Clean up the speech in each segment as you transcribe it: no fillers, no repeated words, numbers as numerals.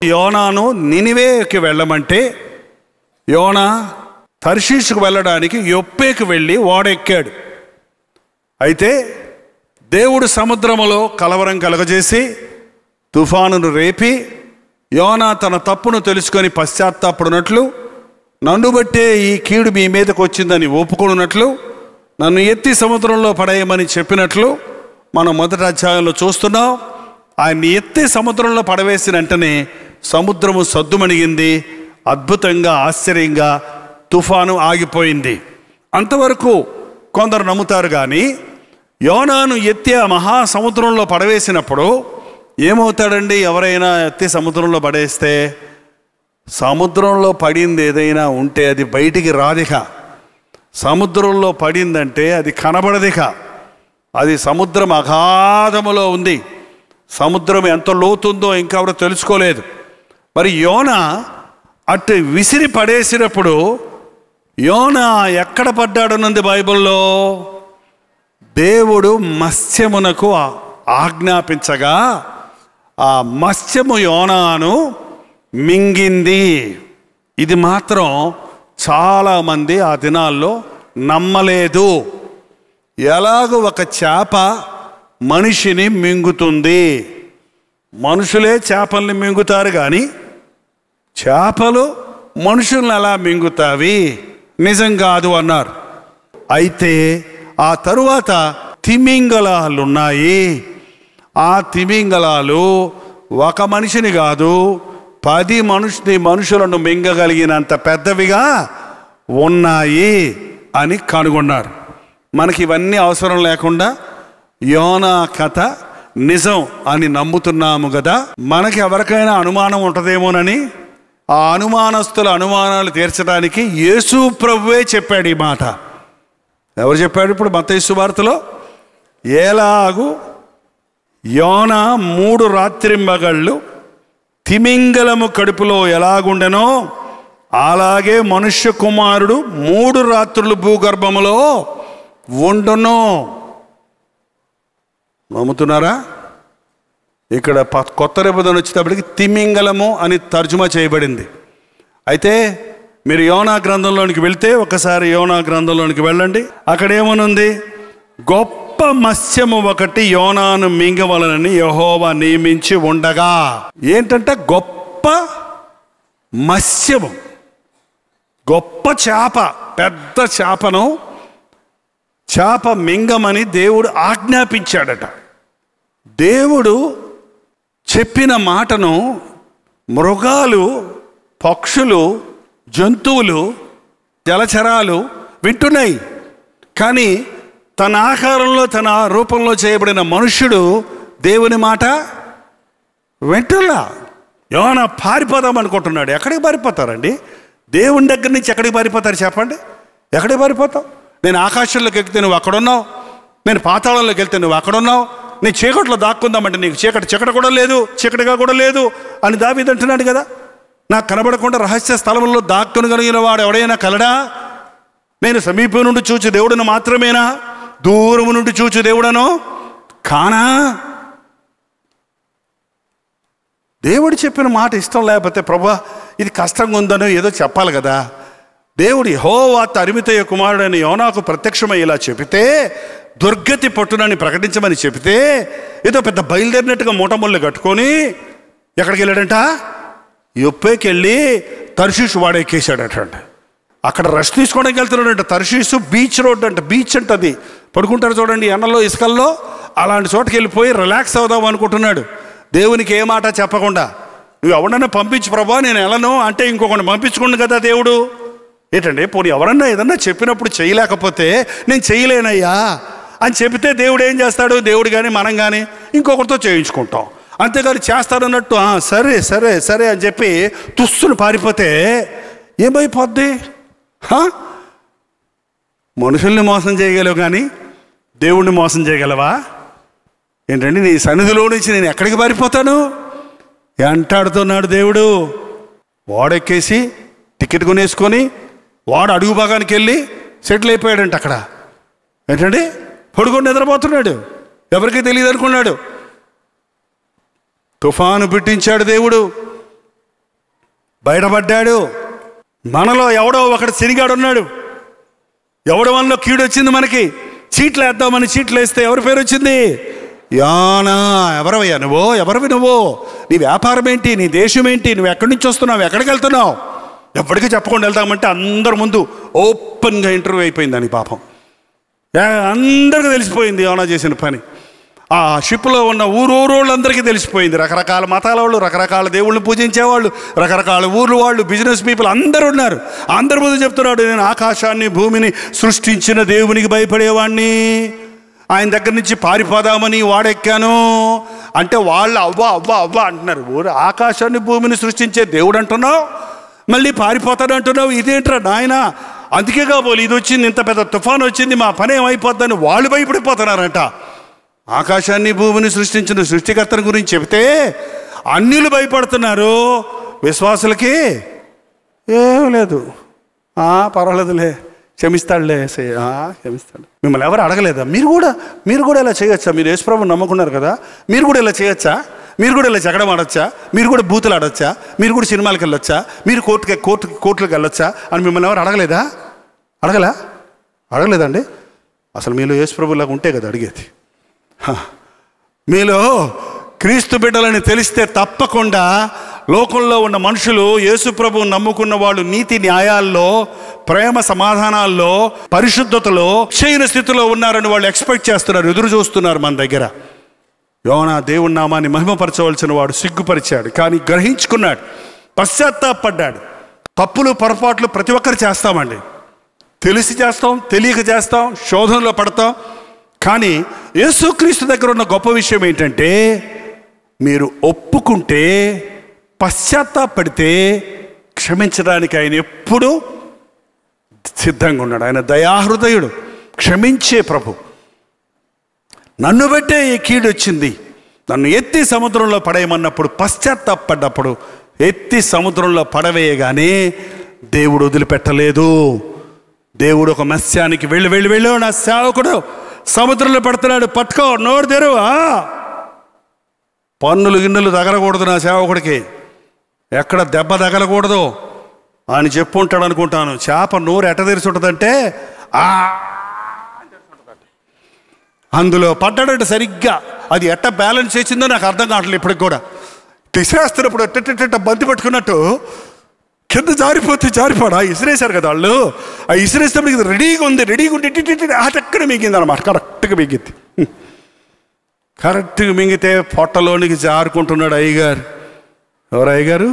యోనాను నినివేకి వెళ్ళమంటే యోనా తర్షీషుకు వెళ్ళడానికి యొప్పేకి వెళ్ళి ఓడెక్కాడు. అయితే దేవుడు సముద్రములో కలవరం కలగజేసి తుఫానును రేపి యోనా తన తప్పును తెలుసుకొని పశ్చాత్తాపడినట్లు, నన్ను బట్టే ఈ కీడు మీ మీదకు వచ్చిందని ఒప్పుకొనున్నట్లు, నన్ను ఎత్తి సముద్రంలో పడేయమని చెప్పినట్లు మనం మొదటి అధ్యాయంలో చూస్తున్నాం. ఆయన్ని ఎత్తి సముద్రంలో పడవేసిన వెంటనే సముద్రము సద్దుమణిగింది. అద్భుతంగా ఆశ్చర్యంగా తుఫాను ఆగిపోయింది. అంతవరకు కొందరు నమ్ముతారు. కానీ యోనాను ఎత్తి ఆ మహాసముద్రంలో పడవేసినప్పుడు ఏమవుతాడండి? ఎవరైనా ఎత్తి సముద్రంలో పడేస్తే సముద్రంలో పడింది ఏదైనా ఉంటే అది బయటికి రాదిక. సముద్రంలో పడిందంటే అది కనబడదిక. అది సముద్రం అగాధములో ఉంది. సముద్రం ఎంత లోతుందో ఇంకెవరు తెలుసుకోలేదు. మరి యోనా అటు విసిరి పడేసినప్పుడు యోనా ఎక్కడ పడ్డాడనుంది బైబిల్లో? దేవుడు మత్స్యమునకు ఆజ్ఞాపించగా ఆ మత్స్యము యోనాను మింగింది. ఇది మాత్రం చాలామంది ఆ దినాల్లో నమ్మలేదు. ఎలాగో ఒక చేప మనిషిని మింగుతుంది, మనుషులే చేపల్ని మింగుతారు కానీ చేపలు మనుషుల్ని ఎలా మింగుతావి? నిజం కాదు అన్నారు. అయితే ఆ తరువాత తిమింగలాలు ఉన్నాయి. ఆ తిమింగలాలు ఒక మనిషిని కాదు 10 మనుషులను మింగగలిగినంత పెద్దవిగా ఉన్నాయి అని కనుగొన్నారు. మనకి ఇవన్నీ అవసరం లేకుండా యోనా కథ నిజం అని నమ్ముతున్నాము కదా. మనకి ఎవరికైనా అనుమానం ఉంటుందేమోనని ఆ అనుమానస్తుల అనుమానాలు తీర్చడానికి యేసు ప్రభువే చెప్పాడు ఈ మాట. ఎవరు చెప్పాడు? ఇప్పుడు మత్తయి సువార్తలో ఎలాగు యోనా 3 రాత్రింబగళ్ళు తిమింగలము కడుపులో ఎలాగుండెనో అలాగే మనుష్య కుమారుడు 3 రాత్రులు భూగర్భములో ఉండును. నమ్ముతున్నారా? ఇక్కడ కొత్త నిబంధన వచ్చేటప్పటికి తిమింగలము అని తర్జుమా చేయబడింది. అయితే మీరు యోనా గ్రంథంలోనికి వెళ్తే ఒకసారి యోనా గ్రంథంలోనికి వెళ్ళండి. అక్కడ ఏమనుంది? గొప్ప మత్స్యము ఒకటి యోనాను మింగవలనని యెహోవా నియమించి ఉండగా. ఏంటంటే గొప్ప మత్స్యము, గొప్ప చేప, పెద్ద చేప మింగమని దేవుడు ఆజ్ఞాపించాడట. దేవుడు చెప్పిన మాటను మృగాలు, పక్షులు, జంతువులు, జలచరాలు వింటున్నాయి. కానీ తన ఆకారంలో తన రూపంలో చేయబడిన మనుష్యుడు దేవుని మాట వింటున్నా. యోనా పారిపోదాం అనుకుంటున్నాడు. ఎక్కడికి పారిపోతారండి? దేవుని దగ్గర నుంచి ఎక్కడికి పారిపోతారు చెప్పండి? ఎక్కడికి పారిపోతావు? నేను ఆకాశంలోకి ఎక్కితే నువ్వు అక్కడున్నావు, నేను పాతాళంలోకి వెళ్తే నువ్వు అక్కడున్నావు, నేను చీకట్లో దాక్కుందామంటే నీకు చీకటి కూడా లేదు, చీకటిగా కూడా లేదు అని దావీదు అంటున్నాడు కదా. నాకు కనబడకుండా రహస్య స్థలంలో దాక్కుని కలిగిన వాడు ఎవడైనా కలడా? నేను సమీపం నుండి చూచి దేవుడిని మాత్రమేనా, దూరం నుండి చూచి దేవుడను కానా? దేవుడు చెప్పిన మాట ఇష్టం లేకపోతే ప్రభువా ఇది కష్టంగా ఉందనో ఏదో చెప్పాలి కదా. దేవుడు యెహోవా అరిమతయి కుమారుడైన యోనాకు ప్రత్యక్షమై ఇలా చెబితే, దుర్గతి పట్టునని ప్రకటించమని చెబితే, ఏదో పెద్ద బయలుదేరినట్టుగా మూటముళ్ళు కట్టుకొని ఎక్కడికి వెళ్ళాడంట? యొప్పేకి వెళ్ళి తర్షీషు వాడెక్కేసాడట. అక్కడ రెస్ట్ తీసుకోవడానికి వెళ్తున్నాడంట. తర్షీషు బీచ్ రోడ్ అంట. బీచ్ అంట, అది పడుకుంటారు చూడండి ఎండలో ఇసుకల్లో, అలాంటి చోటుకి వెళ్ళిపోయి రిలాక్స్ అవుదాం అనుకుంటున్నాడు. దేవునికి ఏ మాట చెప్పకుండా నువ్వు ఎవడన్నా పంపించు ప్రభా నేను వెళ్ళను అంటే ఇంకొకటి పంపించుకోండి కదా దేవుడు. ఏంటండి పోనీ ఎవరన్నా ఏదన్నా చెప్పినప్పుడు చేయలేకపోతే నేను చేయలేనయ్యా అని చెబితే దేవుడు ఏం చేస్తాడు? దేవుడు కానీ మనం కానీ ఇంకొకరితో చేయించుకుంటాం. అంతేగాని చేస్తాడన్నట్టు సరే సరే సరే అని చెప్పి తుస్సును పారిపోతే ఏమైపోద్ది? మనుషుల్ని మోసం చేయగలవు కానీ దేవుణ్ణి మోసం చేయగలవా? ఏంటండి నీ సన్నిధిలో నుంచి నేను ఎక్కడికి పారిపోతాను ఎంటాడుతున్నాడు దేవుడు. వాడెక్కేసి టికెట్ కొనేసుకొని వాడు అడుగు భాగానికి వెళ్ళి సెటిల్ అయిపోయాడంట. అక్కడ ఏంటండి పడుకొని నిద్రపోతున్నాడు, ఎవరికి తెలియదు అనుకున్నాడు. తుఫాను పుట్టించాడు దేవుడు. బయటపడ్డాడు. మనలో ఎవడో ఒకడు శనిగాడు ఉన్నాడు. ఎవడ వల్ల కీడు వచ్చింది మనకి. చీట్లు వేద్దామని చీట్లు వేస్తే ఎవరి పేరు వచ్చింది? యోనా. ఎవరవయ్యా నువ్వు? ఎవరివి నువ్వు? నీ వ్యాపారం ఏంటి? నీ దేశం ఏంటి? నువ్వు ఎక్కడి నుంచి వస్తున్నావు? ఎక్కడికి వెళ్తున్నావు? ఎప్పటికీ చెప్పకుండా వెళ్తామంటే అందరి ముందు ఓపెన్గా ఇంటర్వ్యూ అయిపోయింది అని. పాపం అందరికీ తెలిసిపోయింది యోనా చేసిన పని. ఆ షిప్లో ఉన్న ఊరోళ్ళందరికీ తెలిసిపోయింది. రకరకాల మతాల వాళ్ళు, రకరకాల దేవుళ్ళని పూజించేవాళ్ళు, రకరకాల ఊర్లు వాళ్ళు, బిజినెస్ పీపుల్ అందరూ ఉన్నారు. అందరి ముందు చెప్తున్నాడు, నేను ఆకాశాన్ని భూమిని సృష్టించిన దేవునికి భయపడేవాడిని, ఆయన దగ్గర నుంచి పారిపోదామని వాడెక్కాను అంటే వాళ్ళు అవ్వా అవ్వా అవ్వా అంటున్నారు. ఊరు ఆకాశాన్ని భూమిని సృష్టించే దేవుడు అంటున్నావు, మళ్ళీ పారిపోతాడు అంటున్నావు, ఇదేంట్రా నాయన? అందుకే కాబోలు ఇది వచ్చింది, ఇంత పెద్ద తుఫాను వచ్చింది, మా పని ఏమైపోద్దని వాళ్ళు భయపడిపోతున్నారంట. ఆకాశాన్ని భూమిని సృష్టించిన సృష్టికర్తని గురించి చెబితే అన్యులు భయపడుతున్నారు, విశ్వాసులకి ఏం లేదు. పర్వాలేదులే, క్షమిస్తాడులే, క్షమిస్తాడు. మిమ్మల్ని ఎవరు అడగలేదా? మీరు కూడా ఇలా చేయొచ్చా? మీరు యేసుప్రభుని నమ్ముకున్నారు కదా, మీరు కూడా ఇలా చేయొచ్చా? మీరు కూడా ఇలా జగడం ఆడొచ్చా? మీరు కూడా బూతులు ఆడొచ్చా? మీరు కూడా సినిమాలకు వెళ్ళొచ్చా? మీరు కోర్టులకు వెళ్ళొచ్చా అని మిమ్మల్ని ఎవరు అడగలేదండి. అసలు మీలో యేసుప్రభులాగా ఉంటే కదా అడిగేది. మీలో క్రీస్తు బిడ్డలని తెలిస్తే తప్పకుండా లోకంలో ఉన్న మనుషులు, యేసుప్రభువుని నమ్ముకున్న వాళ్ళు నీతి న్యాయాల్లో, ప్రేమ సమాధానాల్లో, పరిశుద్ధతలో, క్షీణ స్థితిలో ఉన్నారని వాళ్ళు ఎక్స్పెక్ట్ చేస్తున్నారు, ఎదురు చూస్తున్నారు మన దగ్గర. యోనా దేవుని నామాన్ని మహిమపరచవలసిన వాడు సిగ్గుపరిచాడు, కానీ గ్రహించుకున్నాడు, పశ్చాత్తాపడ్డాడు. తప్పులు పొరపాట్లు ప్రతి ఒక్కరు చేస్తామండి. తెలిసి చేస్తాం, తెలియక చేస్తాం, శోధనలో పడతాం. కానీ యేసుక్రీస్తు దగ్గర ఉన్న గొప్ప విషయం ఏంటంటే, మీరు ఒప్పుకుంటే, పశ్చాత్తాపడితే క్షమించడానికి ఆయన ఎప్పుడూ సిద్ధంగా ఉన్నాడు. ఆయన దయాహృదయుడు, క్షమించే ప్రభు. నన్ను బట్టే ఈ కీడు వచ్చింది, నన్ను ఎత్తి సముద్రంలో పడేయమన్నప్పుడు, పశ్చాత్తాపడ్డప్పుడు ఎత్తి సముద్రంలో పడవేయగానే దేవుడు వదిలిపెట్టలేదు. దేవుడు ఒక మత్స్యానికి వెళ్ళు నా సేవకుడు సముద్రంలో పడుతున్నాడు, పట్టుకో, నోరు తెరువు, పన్నులు గిన్నెలు తగలకూడదు నా సేవకుడికి, ఎక్కడ దెబ్బ తగలకూడదు అని చెప్పుంటాడు అనుకుంటాను. చేప నోరు ఎట్ట తెరిచి ఉంటుందంటే అందులో పడ్డాడంటే సరిగ్గా అది ఎట్ట బ్యాలెన్స్ చేసిందో నాకు అర్థం కావట్లేదు ఇప్పటికి కూడా. విసిరేస్తున్నప్పుడు ఎట్ట బంతి పట్టుకున్నట్టు కింద జారిపోడా, ఇసిరేశారు కదా వాళ్ళు. ఆ ఇసిరేసినప్పుడు ఇది రెడీగా ఉండి అటక్కడ మింగింది అనమాట. కరెక్ట్గా మింగింది. కరెక్ట్గా మింగితే పొట్టలోనికి జారుకుంటున్నాడు అయ్యగారు. ఎవరు అయ్యగారు?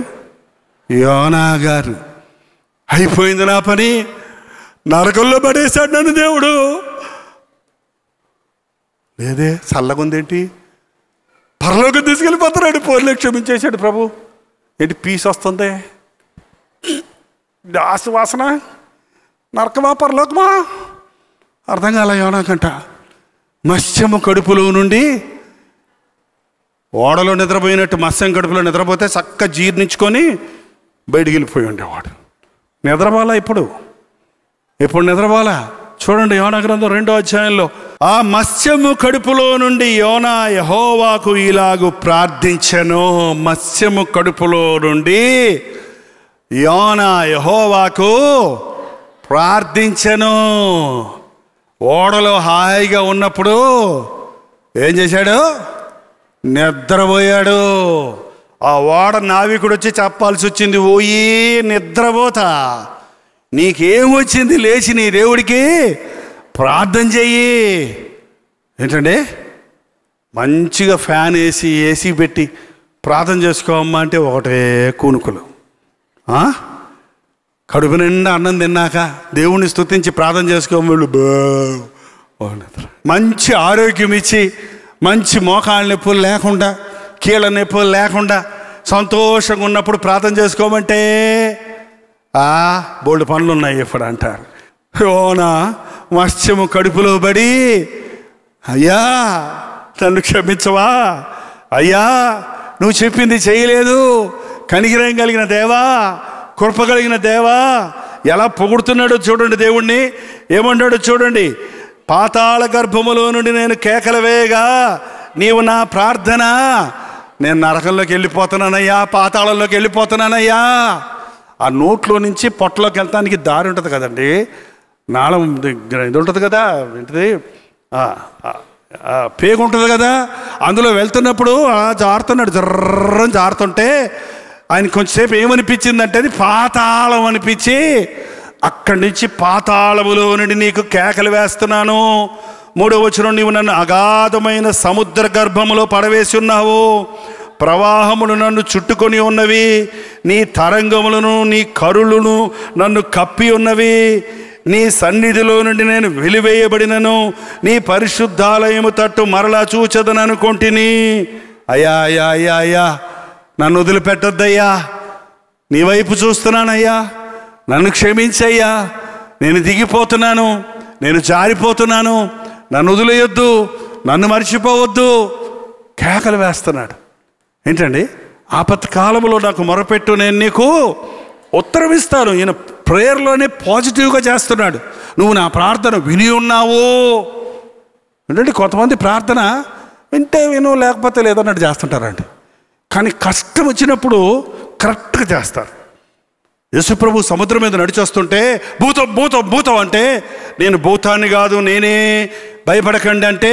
యోనా గారు. అయిపోయింది నా పని, నరకంలో పడేశాడు నన్ను దేవుడు. లేదే, చల్లగుందేంటి, పరలోకం తీసుకెళ్ళిపోతున్నాడు. పోర్లే, క్షమించేశాడు ప్రభు. ఏంటి పీస్ వస్తుంది, వాసన, నరకమా పరలోకమా అర్థం కాల యోనాకంట. మత్స్యము కడుపులో నుండి, ఓడలో నిద్రపోయినట్టు మత్స్యం కడుపులో నిద్రపోతే చక్క జీర్ణించుకొని బయటికి వెళ్ళిపోయి ఉండేవాడు. నిద్రపోలా ఇప్పుడు నిద్రపోలా. చూడండి యోనా గ్రంథం 2వ అధ్యాయంలో, ఆ మత్స్యము కడుపులో నుండి యోనా యెహోవాకు ఇలాగు ప్రార్థించెను. మత్స్యము కడుపులో నుండి యోనా యెహోవాకు ప్రార్థించెను. ఓడలో హాయిగా ఉన్నప్పుడు ఏం చేశాడు? నిద్రపోయాడు. ఆ ఓడ నావికుడు వచ్చి చెప్పాల్సి వచ్చింది, ఓయి నిద్రపోతా, నీకేమొచ్చింది, లేచి నీ దేవుడికి ప్రార్థన చెయ్యి. ఏంటండి, మంచిగా ఫ్యాన్ ఏసీ పెట్టి ప్రార్థన చేసుకోమ్మా అంటే ఒకటే కూనుకులు. కడుపు నిండా అన్నం తిన్నాక దేవుణ్ణి స్తుతించి ప్రార్థన చేసుకోమళ్ళు మంచి ఆరోగ్యం ఇచ్చి, మంచి మోకాళ్ళ నొప్పులు లేకుండా, కీళ్ళ నొప్పులు లేకుండా సంతోషంగా ఉన్నప్పుడు ప్రార్థన చేసుకోమంటే బోల్డ్ పనులు ఉన్నాయి ఇప్పుడు అంటారు. యోనా మత్స్యము కడుపులో పడి, అయ్యా నన్ను క్షమించవా, అయ్యా నువ్వు చెప్పింది చేయలేదు, కనికరం కలిగిన దేవా, కృప కలిగిన దేవా. ఎలా పొగుడుతున్నాడో చూడండి దేవుణ్ణి, ఏమన్నాడో చూడండి. పాతాళ గర్భములో నుండి నేను కేకలు వేయగా నీవు నా ప్రార్థన, నేను నరకంలోకి వెళ్ళిపోతున్నానయ్యా, పాతాళంలోకి వెళ్ళిపోతున్నానయ్యా, ఆ నోట్లో నుంచి పొట్టలోకి వెళ్తానికి దారి ఉంటుంది కదండి, నాళం ఇది ఉంటుంది కదా, ఏంటిది పేగు ఉంటుంది కదా, అందులో వెళ్తున్నప్పుడు జారుతున్నాడు, జర్రని జారుతుంటే ఆయన కొంచెంసేపు ఏమనిపించిందంటే అది పాతాళం అనిపించి, అక్కడి నుంచి పాతాళములో నుండి నీకు కేకలు వేస్తున్నాను. 3వ వచనం, నీవు నన్ను అగాధమైన సముద్ర గర్భములో పడవేసి ఉన్నావు, ప్రవాహములు నన్ను చుట్టుకొని ఉన్నవి, నీ తరంగములను నీ కరులను నన్ను కప్పి ఉన్నవి, నీ సన్నిధిలో నుండి నేను వెలివేయబడినను, నీ పరిశుద్ధాలయము తట్టు మరలా చూచదననుకొంటిని. అయ్యా అయ్యా అయ్యా అయ్యా, నన్ను వదిలిపెట్టొద్దయ్యా, నీ వైపు చూస్తున్నానయ్యా, నన్ను క్షమించయ్యా, నేను దిగిపోతున్నాను, నేను జారిపోతున్నాను, నన్ను వదిలేయొద్దు, నన్ను మర్చిపోవద్దు. కేకలు వేస్తున్నాడు. ఏంటండి, ఆపత్కాలంలో నాకు మొరపెట్టు, నేను నీకు ఉత్తరం ఇస్తాను. ఈయన ప్రేయర్లోనే పాజిటివ్గా చేస్తున్నాడు. నువ్వు నా ప్రార్థన విని ఉన్నావు. ఏంటంటే కొంతమంది ప్రార్థన వింటే విను, లేకపోతే లేదన్నట్టు చేస్తుంటారండి. కానీ కష్టం వచ్చినప్పుడు కరెక్ట్గా చేస్తారు. యేసుప్రభు సముద్రం మీద నడిచొస్తుంటే భూతం భూతం భూతం అంటే, నేను భూతాన్ని కాదు, నేనే, భయపడకండి అంటే,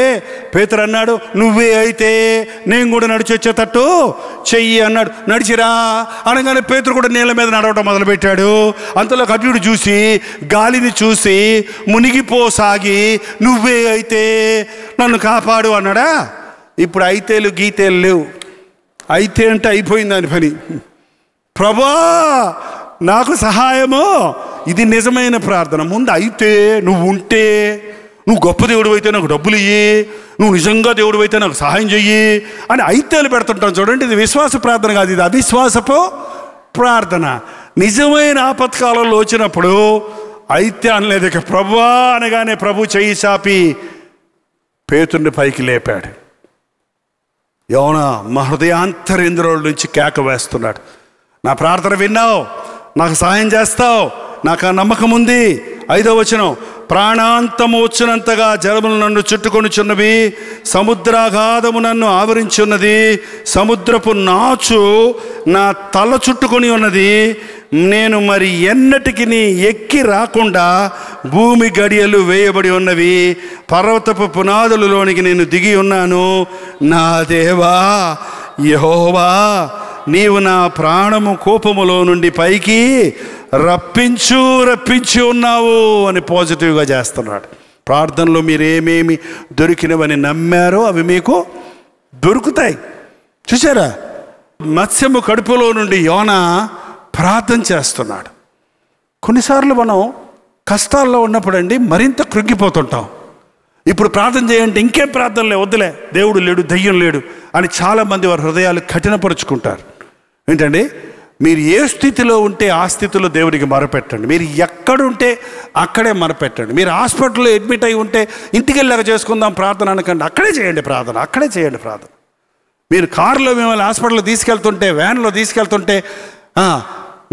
పేతురు అన్నాడు, నువ్వే అయితే నేను కూడా నడిచి వచ్చేటట్టు చెయ్యి అన్నాడు. నడిచిరా అనగానే పేతురు కూడా నీళ్ళ మీద నడవటం మొదలుపెట్టాడు. అంతలో అటుడు చూసి, గాలిని చూసి మునిగిపోసాగి, నువ్వే అయితే నన్ను కాపాడు అన్నాడా. ఇప్పుడు అయితేలు గీతేలు లేవు. అయితే అంటే అయిపోయింది దాని పని. ప్రభా నాకు సహాయము, ఇది నిజమైన ప్రార్థన. ముందు అయితే, నువ్వు ఉంటే, నువ్వు గొప్ప దేవుడు అయితే నాకు డబ్బులు ఇయ్యి, నువ్వు నిజంగా దేవుడు అయితే నాకు సహాయం చెయ్యి అని అయితేలు పెడుతుంటాం చూడండి. ఇది విశ్వాస ప్రార్థన కాదు, ఇది అవిశ్వాసపు ప్రార్థన. నిజమైన ఆపత్కాలంలో వచ్చినప్పుడు అయితే అనలేదు. ఇక ప్రభువా అనగానే ప్రభు చెయ్యి చాపి పేతుర్ని పైకి లేపాడు. యోనా మా హృదయాంతరేంద్రుల నుంచి కేక వేస్తున్నాడు, నా ప్రార్థన విన్నావు, నాకు సహాయం చేస్తావు, నాకు ఆ నమ్మకం ఉంది. 5వ వచనం, ప్రాణాంతము వచ్చినంతగా జలములు నన్ను చుట్టుకొనిచున్నవి, సముద్రాగాధము నన్ను ఆవరించున్నది, సముద్రపు నాచు నా తల చుట్టుకొని ఉన్నది, నేను మరి ఎన్నటికి ఎక్కి రాకుండా భూమి గడియలు వేయబడి ఉన్నవి, పర్వతపు పునాదులలోనికి నేను దిగి ఉన్నాను. నా దేవా యెహోవా, నీవు నా ప్రాణము కోపములో నుండి పైకి రప్పించి ఉన్నావు అని పాజిటివ్గా చేస్తున్నాడు. ప్రార్థనలో మీరు ఏమేమి దొరికినవని నమ్మారో అవి మీకు దొరుకుతాయి. చూసారా, మత్స్యము కడుపులో నుండి యోనా ప్రార్థన చేస్తున్నాడు. కొన్నిసార్లు మనం కష్టాల్లో ఉన్నప్పుడండి మరింత కృంగిపోతుంటాం. ఇప్పుడు ప్రార్థన చేయంటే ఇంకేం ప్రార్థనలే, వద్దులే, దేవుడు లేడు, దయ్యం లేడు అని చాలామంది వారి హృదయాలు కఠినపరుచుకుంటారు. ఏంటండి, మీరు ఏ స్థితిలో ఉంటే ఆ స్థితిలో దేవుడికి మొరపెట్టండి. మీరు ఎక్కడుంటే అక్కడే మొరపెట్టండి. మీరు హాస్పిటల్లో అడ్మిట్ అయి ఉంటే ఇంటికి వెళ్ళాక చేసుకుందాం ప్రార్థన అనకండి, అక్కడే చేయండి ప్రార్థన, అక్కడే చేయండి ప్రార్థన. మీరు కారులో మిమ్మల్ని హాస్పిటల్లో తీసుకెళ్తుంటే, వ్యాన్లో తీసుకెళ్తుంటే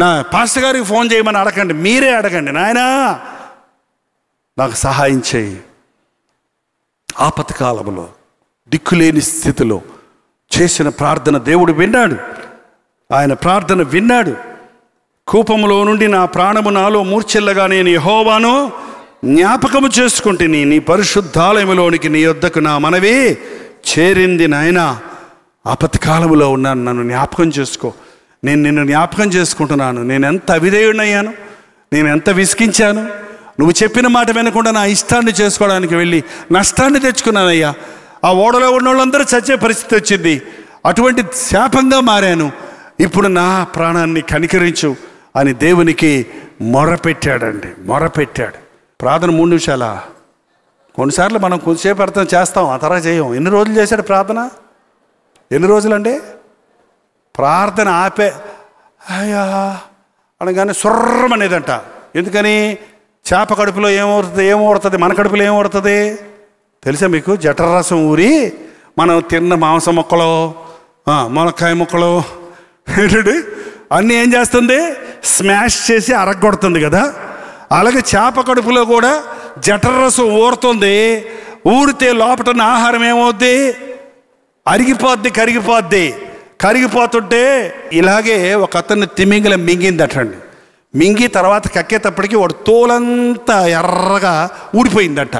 నా పాస్టర్ గారికి ఫోన్ చేయమని అడగండి, మీరే అడగండి, నాయనా నాకు సహాయం చేయి. ఆపత్కాలంలో దిక్కులేని స్థితిలో చేసిన ప్రార్థన దేవుడు విన్నాడు. ఆయన ప్రార్థన విన్నాడు. కోపములో నుండి నా ప్రాణము నాలో మూర్ఛిల్లగా నేను యెహోవాను జ్ఞాపకము చేసుకుంటుని, నీ పరిశుద్ధాలయములోనికి నీ యొద్దకు నా మనవి చేరింది. నాయన, ఆపత్కాలములో ఉన్నాను, నన్ను జ్ఞాపకం చేసుకో. నేను నిన్ను జ్ఞాపకం చేసుకుంటున్నాను. నేను ఎంత అవిధేయుడయ్యాను, నేను ఎంత విసిగించాను. నువ్వు చెప్పిన మాట వినకుండా నా ఇష్టాన్ని చేసుకోవడానికి వెళ్ళి నష్టాన్ని తెచ్చుకున్నానయ్యా. ఆ ఓడలో ఉన్న వాళ్ళందరూ చచ్చే పరిస్థితి వచ్చింది. అటువంటి శాపంగా మారాను. ఇప్పుడు నా ప్రాణాన్ని కనికరించు అని దేవునికి మొరపెట్టాడండి. మొరపెట్టాడు. ప్రార్థన 3 నిమిషాలా? కొన్నిసార్లు మనం కొంచెంసేపు అర్థం చేస్తాం, ఆ తర్వాత చేయం. ఎన్ని రోజులు చేశాడు ప్రార్థన? ఎన్ని రోజులండి? ప్రార్థన ఆపే అయ్యా అనగానే సుర్రమనేదంట. ఎందుకని? చేప కడుపులో ఏమోడుతుంది, మన కడుపులో ఏమోడుతుంది తెలుసా మీకు? జఠరరసం ఊరి మనం తిన్న మాంసం ముక్కలు, మునక్కాయ ముక్కలు ఏంటండి అన్నీ ఏం చేస్తుంది? స్మాష్ చేసి అరగొడుతుంది కదా. అలాగే చేప కడుపులో కూడా జఠరరసం ఊరుతుంది. ఊరితే లోపట ఆహారం ఏమవుద్ది? అరిగిపోద్ది, కరిగిపోద్ది. కరిగిపోతుంటే ఇలాగే ఒక అతన్ని తిమింగలం మింగిందటండి. మింగి తర్వాత కక్కేటప్పటికి వాడు తోలంతా ఎర్రగా ఊడిపోయిందట.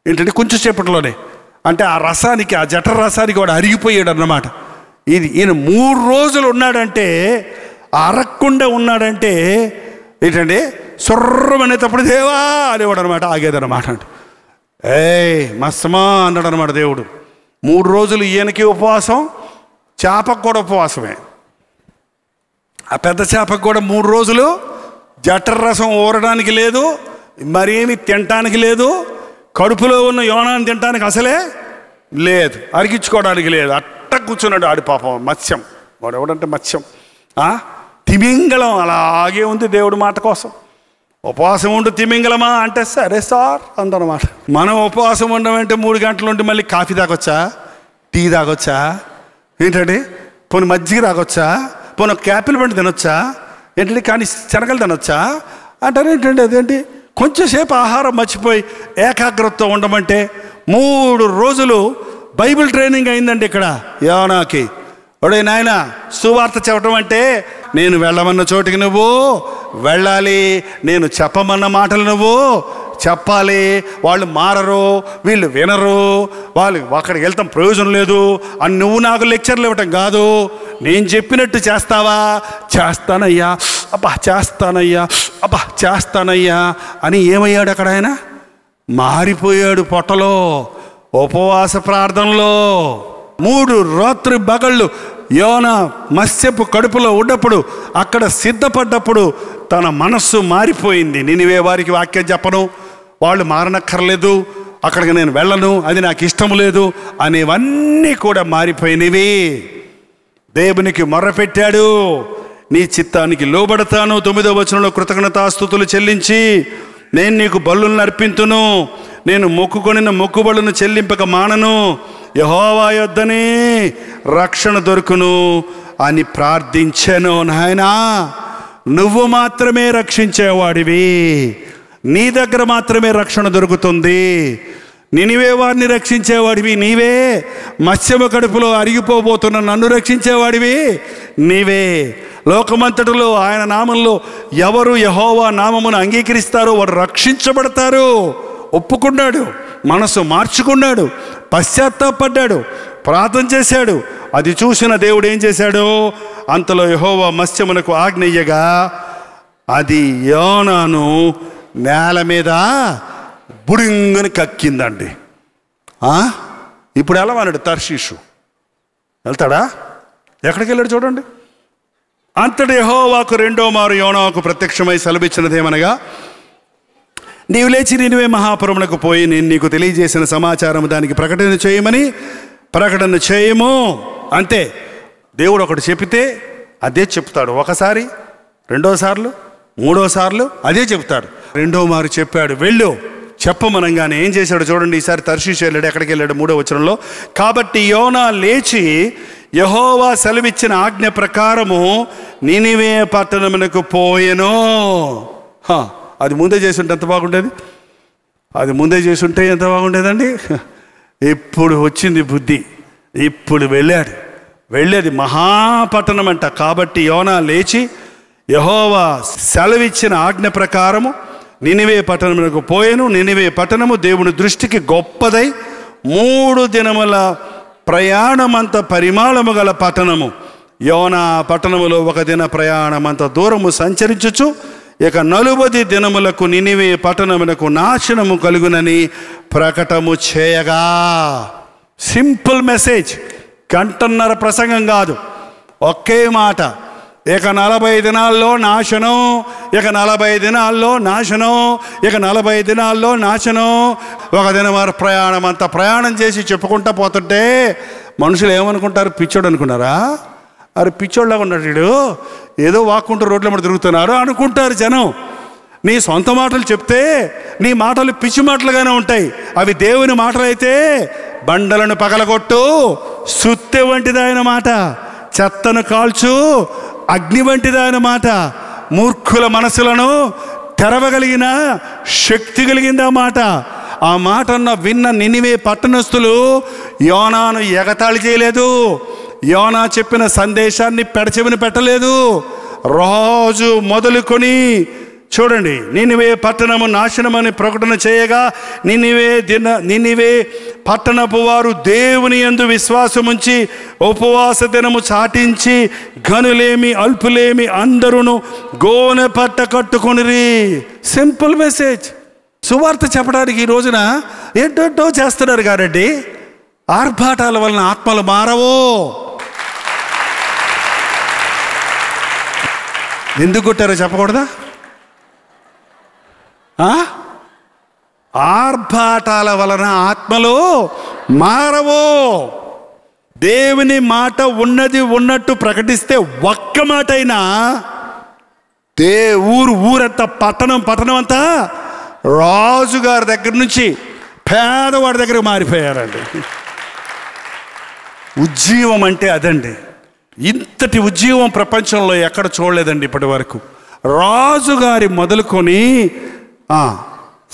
ఏంటంటే కొంచెం సేపట్లోనే, అంటే ఆ రసానికి, ఆ జఠర రసానికి వాడు అరిగిపోయాడు అన్నమాట. ఈయన 3 రోజులు ఉన్నాడంటే, అరగకుండా ఉన్నాడంటే ఏంటంటే సొర్రమనేటప్పుడు దేవా అనేవాడు అనమాట, ఆగేదన్నమాట. అంటే మస్తమా అన్నాడు అనమాట దేవుడు. 3 రోజులు ఈయనకి ఉపవాసం, చేపకు కూడా ఉపవాసమే. ఆ పెద్ద చేపకు కూడా 3 రోజులు జఠర రసం ఊరడానికి లేదు, మరేమి తినటానికి లేదు, కడుపులో ఉన్న యోనాన్ని తినటానికి అసలే లేదు, అరిగించుకోవడానికి లేదు. అట్ట కూర్చున్నాడు ఆడి పాపం. మత్స్యం, వాడు ఎవడంటే మత్స్యం, తిమింగళం అలాగే ఉంది దేవుడి మాట కోసం. ఉపవాసం ఉండు తిమింగళమా అంటే సరే సార్ అందనమాట. మనం ఉపవాసం ఉండమంటే 3 గంటలు ఉండి మళ్ళీ కాఫీ తాగొచ్చా, టీ తాగొచ్చా, ఏంటండి పోనీ మజ్జిగ తాగొచ్చా, పోనీ ఒక యాపిల్ పండు తినొచ్చా, ఏంటంటే కానీ శనగలు తినొచ్చా అంటారు. ఏంటండి అదేంటి కొంచెంసేపు ఆహారం మర్చిపోయి ఏకాగ్రతతో ఉండమంటే 3 రోజులు బైబిల్ ట్రైనింగ్ అయిందండి ఇక్కడ యోనాకి. ఒడే నాయన, సువార్త చెప్పడం అంటే నేను వెళ్ళమన్న చోటికి నువ్వు వెళ్ళాలి, నేను చెప్పమన్న మాటలు నువ్వు చెప్పాలి. వాళ్ళు మారరు, వీళ్ళు వినరు, వాళ్ళు అక్కడికి వెళ్తాం ప్రయోజనం లేదు అని నువ్వు నాకు లెక్చర్లు ఇవ్వటం కాదు, నేను చెప్పినట్టు చేస్తావా, చేస్తానయ్యా, అబ్బా చేస్తానయ్యా, అబ్బా చేస్తానయ్యా అని ఏమయ్యాడు అక్కడ ఆయన? మారిపోయాడు పొట్టలో, ఉపవాస ప్రార్థనలో. 3 రాత్రి పగళ్ళు యోనా మత్స్యపు కడుపులో ఉన్నప్పుడు, అక్కడ సిద్ధపడ్డప్పుడు తన మనస్సు మారిపోయింది. నినివే వారికి వాక్యం చెప్పను, వాళ్ళు మారనక్కర్లేదు, అక్కడికి నేను వెళ్ళను, అది నాకు ఇష్టం లేదు అనేవన్నీ కూడా మారిపోయినవి. దేవునికి మొర్రపెట్టాడు, నీ చిత్తానికి లోబడతాను. 9వ వచనంలో కృతజ్ఞతాస్తుతులు చెల్లించి నేను నీకు బలులను అర్పింతును, నేను మొక్కుకొనిన మొక్కుబడులను చెల్లింపక మానను, యెహోవా యొద్దనే రక్షణ దొరుకును అని ప్రార్థించాను. నాయనా, నువ్వు మాత్రమే రక్షించేవాడివి, నీ దగ్గర మాత్రమే రక్షణ దొరుకుతుంది. నినివే వారిని రక్షించేవాడివి నీవే, మత్స్యమ కడుపులో అరిగిపోబోతున్న నన్ను రక్షించేవాడివి నీవే. లోకమంతటిలో ఆయన నామంలో ఎవరు యెహోవా నామమును అంగీకరిస్తారో వారు రక్షించబడతారు. ఒప్పుకున్నాడు, మనసు మార్చుకున్నాడు, పశ్చాత్తాపడ్డాడు, ప్రార్థన చేశాడు. అది చూసిన దేవుడు ఏం చేశాడు? అంతలో యెహోవా మత్స్యమునకు ఆజ్ఞయ్యగా అది యోనాను నేల మీద బుడింగని కక్కిందండి. ఇప్పుడు ఎలా అన్నాడు? తర్షీషు వెళ్తాడా? ఎక్కడికి వెళ్ళాడు చూడండి. అంతటి యెహోవాకు 2వ మారు యోనాకు ప్రత్యక్షమై సెలవిచ్చినదేమనగా, నీవు లేచి నినివే మహాపురమునకు పోయి నేను నీకు తెలియజేసిన సమాచారం దానికి ప్రకటన చేయమని ప్రకటన చేయము. అంతే, దేవుడు ఒకటి చెప్పితే అదే చెప్తాడు. ఒకసారి, 2వ సార్లు, 3వ సార్లు అదే చెప్తాడు. 2వ మారు చెప్పాడు, వెళ్ళు చెప్పమనంగానే ఏం చేశాడు చూడండి. ఈసారి తర్షీషు వెళ్ళాడు. ఎక్కడికి వెళ్ళాడు? 3వ వచనంలో, కాబట్టి యోనా లేచి యెహోవా సెలవిచ్చిన ఆజ్ఞ ప్రకారము నినివే పట్టణమునకు పోయెను. అది ముందే చేసుంటే ఎంత బాగుండేది, అది ముందే చేసుంటే ఎంత బాగుండేదండి. ఇప్పుడు వచ్చింది బుద్ధి, ఇప్పుడు వెళ్ళేది మహాపట్టణం అంట. కాబట్టి యోనా లేచి యెహోవా సెలవిచ్చిన ఆజ్ఞ ప్రకారము నినివే పట్టణమునకు పోయెను. నినివే పట్టణము దేవుని దృష్టికి గొప్పదై 3 దినముల ప్రయాణమంత పరిమాణము గల పట్టణము. యోనా పట్టణములో 1 దిన ప్రయాణమంత దూరము సంచరించుచు ఇక 40 దినములకు నినివే పట్టణమునకు నాశనము కలుగునని ప్రకటము చేయగా. సింపుల్ మెసేజ్, 1.5 గంట ప్రసంగం కాదు, ఒకే మాట. ఇక 40 దినాల్లో నాశనం, ఇక 40 దినాల్లో నాశనం, ఇక 40 దినాల్లో నాశనం. 1 దినం వారు ప్రయాణం అంతా ప్రయాణం చేసి చెప్పుకుంటా పోతుంటే మనుషులు ఏమనుకుంటారు? పిచ్చోడు అనుకున్నారా? అరే పిచ్చోళ్ళగా ఉన్నాడు వీడు, ఏదో వాక్కుంటూ రోడ్ల మీద తిరుగుతున్నారు అనుకుంటారు జనం. నీ సొంత మాటలు చెప్తే నీ మాటలు పిచ్చి మాటలుగానే ఉంటాయి. అవి దేవుని మాటలు అయితే బండలను పగలగొట్టు సుత్తె వంటిదాయన మాట, చెత్తను కాల్చు అగ్ని వంటిదాయన మాట, మూర్ఖుల మనసులను తెరవగలిగిన శక్తి కలిగింది ఆ మాట. ఆ మాటన్న విన్న నినివే పట్టణస్థులు యోనాను ఎగతాళి చేయలేదు, యోనా చెప్పిన సందేశాన్ని పెడచెవిని పెట్టలేదు. రాజు మొదలుకొని చూడండి, నినివే పట్టణము నాశనమని ప్రకటన చేయగా నినివే పట్టణపు వారు దేవుని యందు విశ్వాసముంచి ఉపవాస దినము చాటించి ఘనులేమి అల్పులేమి అందరూ గోనె పట్ట కట్టుకొనిరి. Simple message. సువార్త చెప్పడానికి ఈ రోజున ఏంటో చేస్తున్నారు కాబట్టి ఆర్భాటాల వలన ఆత్మలు మారవో. ఎందుకు కొట్టారో చెప్పకూడదా? ఆర్భాటాల వలన ఆత్మలు మారవో. దేవుని మాట ఉన్నది ఉన్నట్టు ప్రకటిస్తే ఒక్క మాట అయినా ఊరంతా పట్టణం అంతా రాజుగారి దగ్గర నుంచి పేదవాడి దగ్గరకు మారిపోయారండి. ఉజ్జీవం అంటే అదండి. ఇంతటి ఉజ్జీవం ప్రపంచంలో ఎక్కడ చూడలేదండి ఇప్పటి వరకు. రాజుగారి మొదలుకొని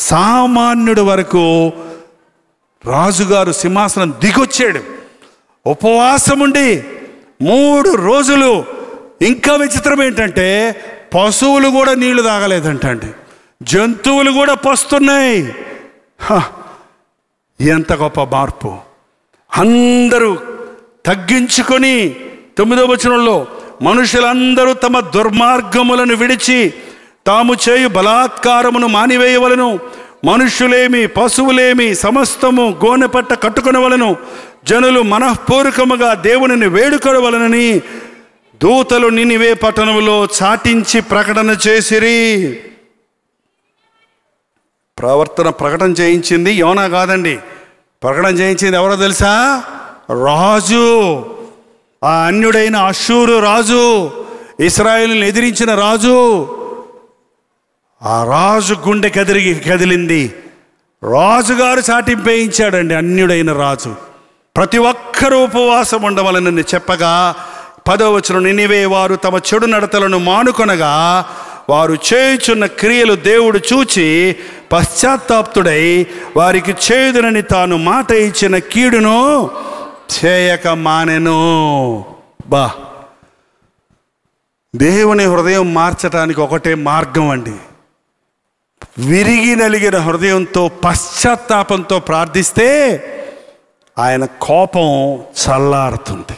సామాన్యుడి వరకు రాజుగారు సింహాసనం దిగొచ్చాడు. ఉపవాసం ఉండి 3 రోజులు. ఇంకా విచిత్రం ఏంటంటే పశువులు కూడా నీళ్లు తాగలేదంటండి, జంతువులు కూడా పస్తున్నాయి. ఎంత గొప్ప మార్పు! అందరూ తగ్గించుకొని 9వ వచనంలో మనుషులందరూ తమ దుర్మార్గములను విడిచి తాము చేయు బలాత్కారమును మానివేయవలను, మనుష్యులేమి పశువులేమి సమస్తము గోనెపట్ట కట్టుకొనవలను, జనులు మనఃపూర్వకముగా దేవునిని వేడుకొనవలనని దూతలు నినివే పట్టణములో చాటించి ప్రకటన చేసిరి. ప్రకటన చేయించింది యోనా కాదండి. ప్రకటన చేయించింది ఎవరో తెలుసా? రాజు. ఆ అన్యుడైన అష్షూరు రాజు, ఇశ్రాయేలును ఎదిరించిన రాజు. ఆ రాజు గుండె కదిలింది. రాజుగారు చాటింపేయించాడండి. అన్యుడైన రాజు. ప్రతి ఒక్కరూ ఉపవాసం ఉండవలనని చెప్పగా 10వ వచనం, నినివే వారు తమ చెడు నడతలను మానుకొనగా వారు చేయుచున్న క్రియలు దేవుడు చూచి పశ్చాత్తాప్తుడై వారికి చేయుదునని తాను మాట ఇచ్చిన కీడును చేయక మానెను. దేవుని హృదయం మార్చడానికి ఒకటే మార్గం అండి. విరిగి నలిగిన హృదయంతో పశ్చాత్తాపంతో ప్రార్థిస్తే ఆయన కోపం చల్లారుతుంది.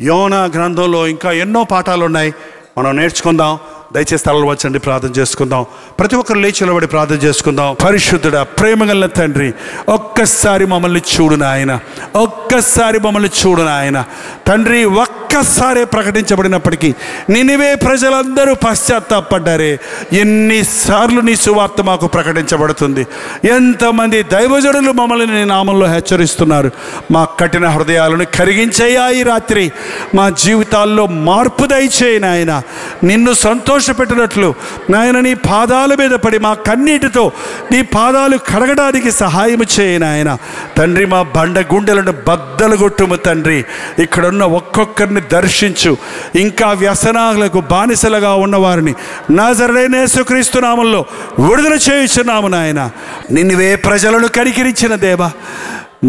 యోనా గ్రంథంలో ఇంకా ఎన్నో పాఠాలు ఉన్నాయి, మనం నేర్చుకుందాం. దయచేసి తలలు వచ్చండి, ప్రార్థన చేసుకుందాం. ప్రతి ఒక్కరు లేచి నిలబడి ప్రార్థన చేసుకుందాం. పరిశుద్ధుడా, ప్రేమగల తండ్రి, ఒక్కసారి మమ్మల్ని చూడు నాయన, ఒక్కసారి మమ్మల్ని చూడు నాయన. తండ్రి, ఒక్కసారే ప్రకటించబడినప్పటికీ నినివే ప్రజలందరూ పశ్చాత్తాపడ్డారే. ఎన్నిసార్లు నీ సువార్త మాకు ప్రకటించబడుతుంది, ఎంతమంది దైవజనులు మమ్మల్ని నీ నామంలో హెచ్చరిస్తున్నారు. మా కఠిన హృదయాలను కరిగించేయా ఈ రాత్రి. మా జీవితాల్లో మార్పు దయచేయి నాయన. నిన్ను సంతోషపెట్టినట్లు నాయన నీ పాదాల మీద పడి మా కన్నీటితో నీ పాదాలు కడగడానికి సహాయం చేయి నాయన. తండ్రి, మా బండ గుండెలను బద్దలు కొట్టుము తండ్రి. ఇక్కడున్న ఒక్కొక్కరిని దర్శించు. ఇంకా వ్యసనాలకు బానిసలుగా ఉన్నవారిని నజరేయుడైన యేసుక్రీస్తు నామములో విడుదల చేయుచున్నాము నాయన. నినివే ప్రజలను కనికరించిన దేవా,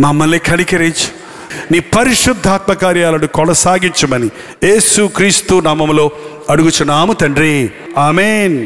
మమ్మల్ని కనికరించు. నీ పరిశుద్ధాత్మ కార్యాలను కొనసాగించమని యేసుక్రీస్తు నామములో అడుగుచున్నాము తండ్రి. ఆమేన్.